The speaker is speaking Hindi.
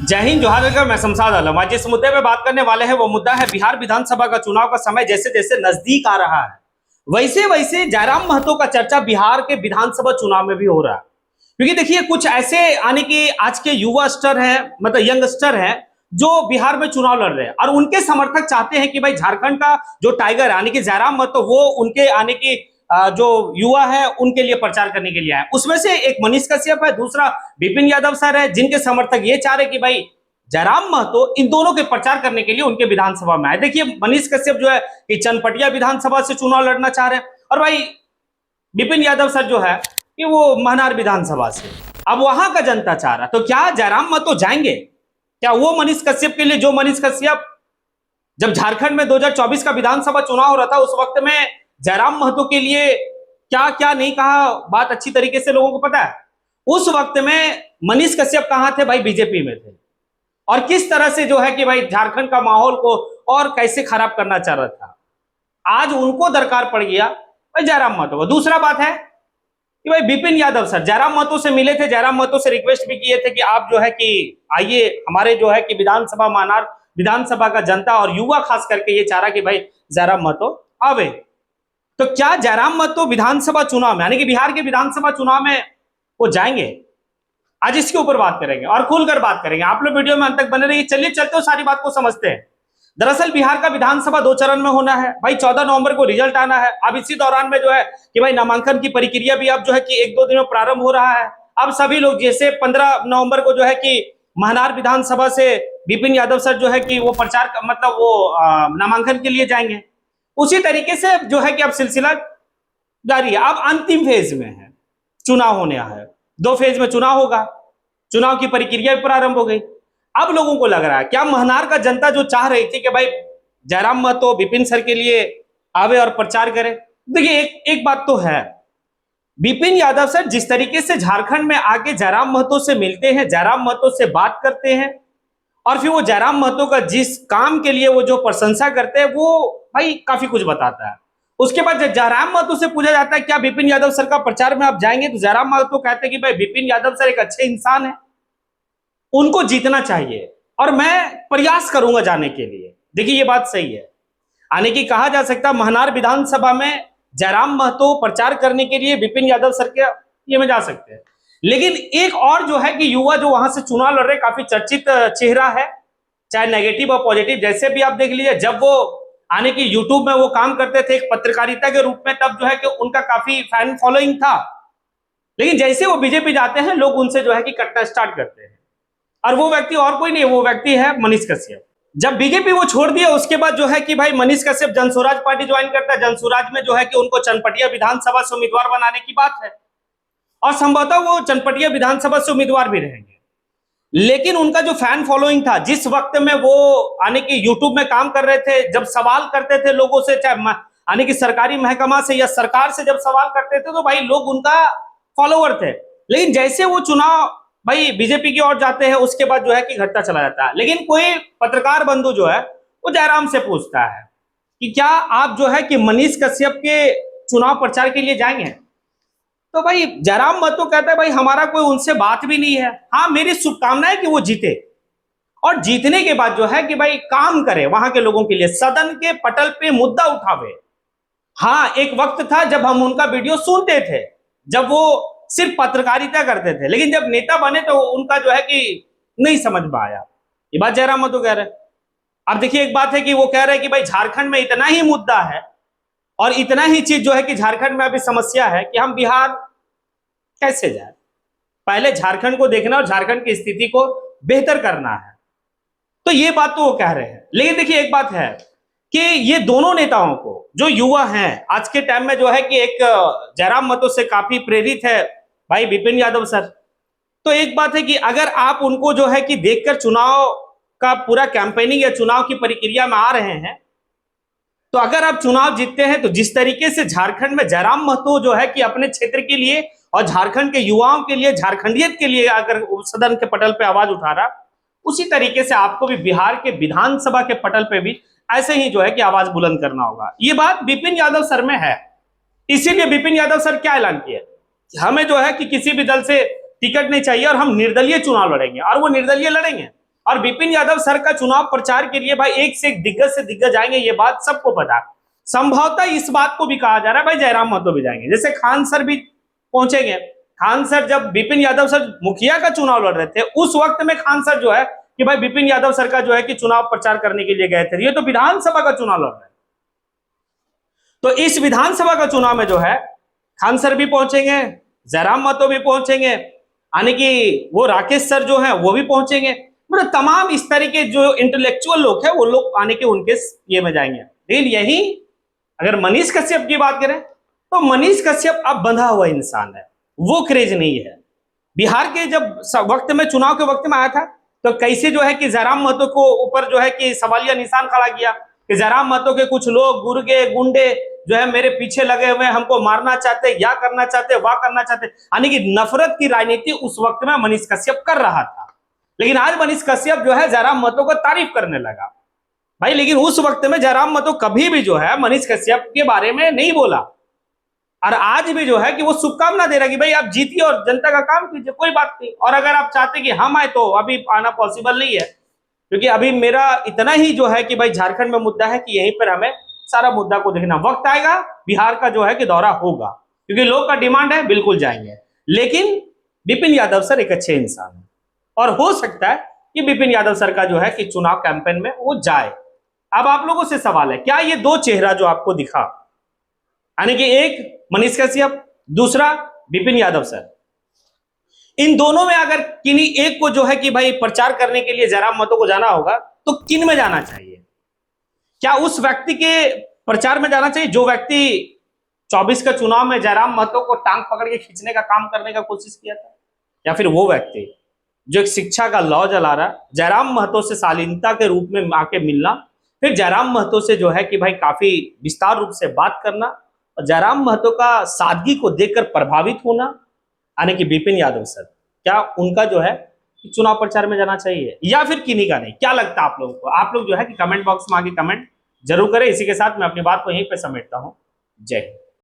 जय हिंद, जोहार वेलकम। मैं शमशाद आलम। आज जिस मुद्दे पे बात करने वाले हैं वो मुद्दा है बिहार विधानसभा का चुनाव का समय जैसे जैसे नजदीक आ रहा है वैसे वैसे जयराम महतो का चर्चा बिहार के विधानसभा चुनाव में भी हो रहा है। क्योंकि देखिए कुछ ऐसे आने की आज के युवा स्टर हैं, मतलब यंगस्टर हैं, जो बिहार में चुनाव लड़ रहे हैं और उनके समर्थक चाहते हैं कि भाई झारखंड का जो टाइगर यानी कि जयराम महतो वो उनके आने की जो युवा है उनके लिए प्रचार करने के लिए आए। उसमें से एक मनीष कश्यप है, दूसरा विपिन यादव सर है, जिनके समर्थक ये चाह रहे कि भाई जयराम महतो इन दोनों के प्रचार करने के लिए उनके विधानसभा में आए। देखिए मनीष कश्यप जो है कि चनपटिया विधानसभा से चुनाव लड़ना चाह रहे हैं और भाई विपिन यादव सर जो है कि वो महनार विधानसभा से। अब वहां का जनता चाह रहा, तो क्या जयराम महतो जाएंगे? क्या वो मनीष कश्यप के लिए जो मनीष कश्यप जब झारखंड में 2024 का विधानसभा चुनाव हो रहा था उस वक्त में जयराम महतो के लिए क्या क्या नहीं कहा, बात अच्छी तरीके से लोगों को पता है। उस वक्त में मनीष कश्यप कहां थे भाई? बीजेपी में थे। और किस तरह से जो है कि भाई झारखंड का माहौल को और कैसे खराब करना चाह रहा था। आज उनको दरकार पड़ गया भाई जयराम महतो को। दूसरा बात है कि भाई विपिन यादव सर जयराम महतो से मिले थे, जयराम महतो से रिक्वेस्ट भी किए थे कि आप जो है कि आइए हमारे जो है कि विधानसभा मानार विधानसभा का जनता और युवा खास करके ये चाह रहा कि भाई जयराम महतो आवे। तो क्या जयराम महतो विधानसभा चुनाव में यानी कि बिहार के विधानसभा चुनाव में वो जाएंगे? आज इसके ऊपर बात करेंगे और खुलकर बात करेंगे। आप लोग वीडियो में अंत तक बने रहिए। चलिए चलते हो सारी बात को समझते हैं। दरअसल बिहार का विधानसभा 2 चरण में होना है भाई। 14 नवंबर को रिजल्ट आना है। अब इसी दौरान में जो है कि भाई नामांकन की प्रक्रिया भी अब जो है कि 1-2 दिन में प्रारंभ हो रहा है। अब सभी लोग जैसे 15 नवंबर को जो है कि महनार विधानसभा से विपिन यादव सर जो है कि वो प्रचार मतलब वो नामांकन के लिए जाएंगे, उसी तरीके से जो है कि अब सिलसिला जारी है। अब अंतिम फेज में है, चुनाव होने है। 2 फेज में चुनाव होगा, चुनाव की प्रक्रिया भी प्रारंभ हो गई। अब लोगों को लग रहा है क्या महनार का जनता जो चाह रही थी कि भाई जयराम महतो विपिन सर के लिए आवे और प्रचार करे। देखिए एक बात तो है, विपिन यादव सर जिस तरीके से झारखंड में आके जयराम महतो से मिलते हैं, जयराम महतो से बात करते हैं और फिर वो जयराम महतो का जिस काम के लिए वो जो प्रशंसा करते हैं वो भाई काफी कुछ बताता है। उसके बाद जब जयराम महतो से पूछा जाता है क्या विपिन यादव सर का प्रचार में आप जाएंगे, तो जयराम महतो कहते हैं कि भाई विपिन यादव सर एक अच्छे इंसान है, उनको जीतना चाहिए और मैं प्रयास करूंगा जाने के लिए। देखिए ये बात सही है, आने की कहा जा सकता है महनार विधानसभा में जयराम महतो प्रचार करने के लिए विपिन यादव सर के ये में जा सकते हैं। लेकिन एक और जो है कि युवा जो वहां से चुनाव लड़ रहे काफी चर्चित चेहरा है, चाहे नेगेटिव और पॉजिटिव जैसे भी आप देख लीजिए। जब वो आने की यूट्यूब में वो काम करते थे एक पत्रकारिता के रूप में, तब जो है कि उनका काफी फैन फॉलोइंग था। लेकिन जैसे वो बीजेपी जाते हैं लोग उनसे जो है कि कटना स्टार्ट करते हैं और वो व्यक्ति और कोई नहीं, वो व्यक्ति है मनीष कश्यप। जब बीजेपी वो छोड़ दिया उसके बाद जो है कि भाई मनीष कश्यप जनसुराज पार्टी ज्वाइन करता है। जनसुराज में जो है कि उनको चनपटिया विधानसभा से उम्मीदवार बनाने की बात है और संभवतः वो चनपटिया विधानसभा से उम्मीदवार भी रहेंगे। लेकिन उनका जो फैन फॉलोइंग था, जिस वक्त में वो आने की यूट्यूब में काम कर रहे थे, जब सवाल करते थे लोगों से, चाहे आने की सरकारी महकमा से या सरकार से जब सवाल करते थे तो भाई लोग उनका फॉलोवर थे। लेकिन जैसे वो चुनाव भाई बीजेपी की ओर जाते हैं उसके बाद जो है कि घटता चला जाता है। लेकिन कोई पत्रकार बंधु जो है वो जयराम से पूछता है कि क्या आप जो है कि मनीष कश्यप के चुनाव प्रचार के लिए जाएंगे? तो भाई जयराम महतो कहता है भाई हमारा कोई उनसे बात भी नहीं है। हाँ, मेरी शुभकामनाएं कि वो जीते और जीतने के बाद जो है कि भाई काम करे वहां के लोगों के लिए, सदन के पटल पे मुद्दा उठावे। हाँ, एक वक्त था जब हम उनका वीडियो सुनते थे, जब वो सिर्फ पत्रकारिता करते थे, लेकिन जब नेता बने तो उनका जो है कि नहीं समझ में आया। ये बात जयराम महतो कह रहे हैं। अब देखिए एक बात है कि वो कह रहे हैं कि भाई झारखंड में इतना ही मुद्दा है और इतना ही चीज जो है कि झारखंड में अभी समस्या है कि हम बिहार कैसे जाए। पहले झारखंड को देखना और झारखंड की स्थिति को बेहतर करना है। तो ये बात तो वो कह रहे हैं। लेकिन देखिए एक बात है कि ये दोनों नेताओं को जो युवा हैं आज के टाइम में जो है कि एक जयराम महतो से काफी प्रेरित है भाई विपिन यादव सर। तो एक बात है कि अगर आप उनको जो है कि देखकर चुनाव का पूरा कैंपेनिंग या चुनाव की प्रक्रिया में आ रहे हैं, तो अगर आप चुनाव जीतते हैं तो जिस तरीके से झारखंड में जयराम महतो जो है कि अपने क्षेत्र के लिए और झारखंड के युवाओं के लिए, झारखंडियत के लिए अगर सदन के पटल पे आवाज उठा रहा, उसी तरीके से आपको भी बिहार के विधानसभा के पटल पे भी ऐसे ही जो है कि आवाज बुलंद करना होगा। ये बात विपिन यादव सर में है। इसीलिए विपिन यादव सर क्या ऐलान किया, हमें जो है कि किसी भी दल से टिकट नहीं चाहिए और हम निर्दलीय चुनाव लड़ेंगे और वो निर्दलीय लड़ेंगे। और बिपिन यादव सर का चुनाव प्रचार के लिए भाई एक से एक दिग्गज से दिग्गज आएंगे, ये बात सबको पता है। संभवतः इस बात को भी कहा जा रहा है भाई जयराम महतो भी जाएंगे, जैसे खान सर भी पहुंचेंगे। खान सर जब बिपिन यादव सर मुखिया का चुनाव लड़ रहे थे उस वक्त में खान सर जो है कि भाई बिपिन यादव सर का जो है कि चुनाव प्रचार करने के लिए गए थे। ये तो विधानसभा का चुनाव लड़ रहे हैं, तो इस विधानसभा का चुनाव में जो है खान सर भी पहुंचेंगे, जयराम महतो भी पहुंचेंगे, यानी कि वो राकेश सर जो है वो भी पहुंचेंगे। मतलब तमाम इस तरह के जो इंटेलेक्चुअल लोग हैं वो लोग आने के उनके ये में जाएंगे। लेकिन यही अगर मनीष कश्यप की बात करें तो मनीष कश्यप अब बंधा हुआ इंसान है, वो क्रेज नहीं है। बिहार के जब वक्त में चुनाव के वक्त में आया था तो कैसे जो है कि जयराम महतो को ऊपर जो है कि सवालिया निशान खड़ा किया कि जयराम महतो के कुछ लोग गुर्गे गुंडे जो है मेरे पीछे लगे हुए, हमको मारना चाहते, या करना चाहते, वाह करना चाहते, यानी कि नफरत की राजनीति उस वक्त में मनीष कश्यप कर रहा था। लेकिन आज मनीष कश्यप जो है जयराम महतो को तारीफ करने लगा भाई। लेकिन उस वक्त में जयराम महतो कभी भी जो है मनीष कश्यप के बारे में नहीं बोला, और आज भी जो है कि वो शुभकामना दे रहा कि भाई आप जीतिए और जनता का काम कीजिए, कोई बात नहीं। और अगर आप चाहते कि हम आए तो अभी आना पॉसिबल नहीं है, क्योंकि अभी मेरा इतना ही जो है कि भाई झारखंड में मुद्दा है कि यहीं पर हमें सारा मुद्दा को देखना। वक्त आएगा बिहार का जो है कि दौरा होगा, क्योंकि लोग का डिमांड है, बिल्कुल जाएंगे। लेकिन बिपिन यादव सर एक अच्छे इंसान है और हो सकता है कि बिपिन यादव सर का जो है कि चुनाव कैंपेन में वो जाए। अब आप लोगों से सवाल है, क्या ये दो चेहरा जो आपको दिखा, यानी कि एक मनीष कश्यप, दूसरा बिपिन यादव सर, इन दोनों में अगर किन्हीं एक को जो है कि भाई प्रचार करने के लिए जयराम महतो को जाना होगा तो किन में जाना चाहिए? क्या उस व्यक्ति के प्रचार में जाना चाहिए जो व्यक्ति 24 का चुनाव में जयराम महतो को टांग पकड़ के खींचने का काम करने का कोशिश किया था, या फिर वो व्यक्ति जो एक शिक्षा का लॉ जला रहा, जयराम महतो से शालीनता के रूप में आके मिलना, फिर जयराम महतो से जो है कि भाई काफी विस्तार रूप से बात करना और जयराम महतो का सादगी को देखकर प्रभावित होना, यानी कि बिपिन यादव सर, क्या उनका जो है चुनाव प्रचार में जाना चाहिए या फिर किन्हीं का नहीं? क्या लगता है आप लोगों को? आप लोग जो है कि कमेंट बॉक्स में आके कमेंट जरूर करें। इसी के साथ मैं अपनी बात को यहीं पे समेटता हूं। जय हिंद।